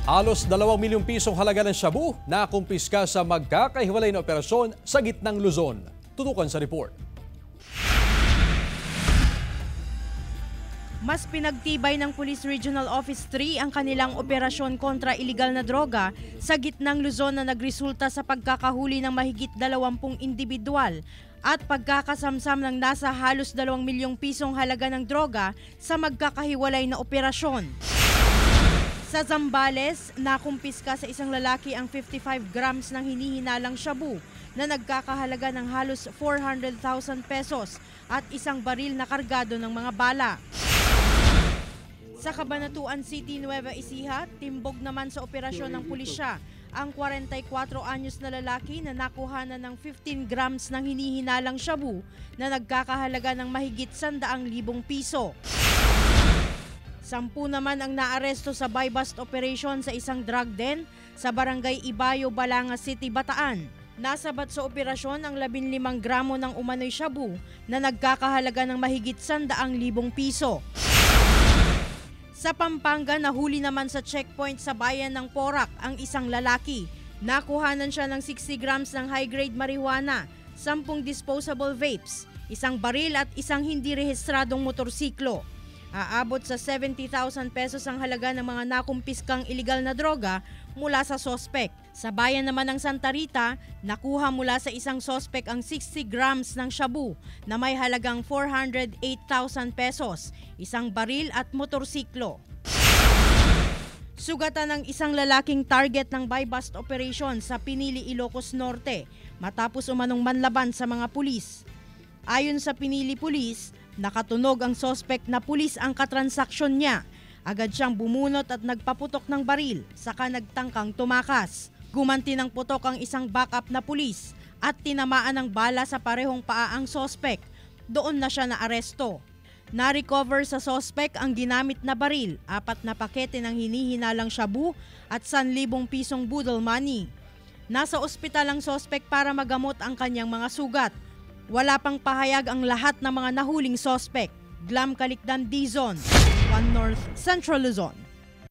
Halos 2 milyong pisong halaga ng shabu na kumpiska sa magkakahiwalay na operasyon sa gitnang Luzon. Tutukan sa report. Mas pinagtibay ng Police Regional Office 3 ang kanilang operasyon kontra iligal na droga sa gitnang Luzon na nagresulta sa pagkakahuli ng mahigit 20 individual at pagkakasamsam ng nasa halos 2 milyong pisong halaga ng droga sa magkakahiwalay na operasyon. Sa Zambales, nakumpiska sa isang lalaki ang 55 grams ng hinihinalang shabu na nagkakahalaga ng halos 400,000 pesos at isang baril na kargado ng mga bala. Sa Cabanatuan City, Nueva Ecija, timbog naman sa operasyon ng pulisya ang 44 anyos na lalaki na nakuhanan ng 15 grams ng hinihinalang shabu na nagkakahalaga ng mahigit 100,000 piso. 10 naman ang naaresto sa buy-bust operation sa isang drug den sa barangay Ibayo, Balanga City, Bataan. Nasabat sa operasyon ang 15 gramo ng umano'y shabu na nagkakahalaga ng mahigit 100,000 piso. Sa Pampanga, nahuli naman sa checkpoint sa bayan ng Porac ang isang lalaki. Nakuhanan siya ng 60 grams ng high-grade marijuana, 10 disposable vapes, isang baril at isang hindi rehistradong motorsiklo. Aabot sa 70,000 pesos ang halaga ng mga nakumpiskang iligal na droga mula sa sospek. Sa bayan naman ng Santa Rita, nakuha mula sa isang sospek ang 60 grams ng shabu na may halagang 408,000 pesos, isang baril at motorsiklo. Sugatan ng isang lalaking target ng buy-bust operation sa Pinili, Ilocos Norte matapos umanong manlaban sa mga pulis. Ayon sa Pinili Police, nakatunog ang sospek na pulis ang katransaksyon niya. Agad siyang bumunot at nagpaputok ng baril, saka nagtangkang tumakas. Gumanti ng putok ang isang backup na pulis at tinamaan ng bala sa parehong paa ang sospek. Doon na siya naaresto. Na-recover sa sospek ang ginamit na baril, 4 na pakete ng hinihinalang shabu at 1,000 pisong budol money. Nasa ospital ang sospek para magamot ang kanyang mga sugat. Wala pang pahayag ang lahat ng mga nahuling sospek. Glam Kalikdan, D-Zone, 1 North Central Luzon.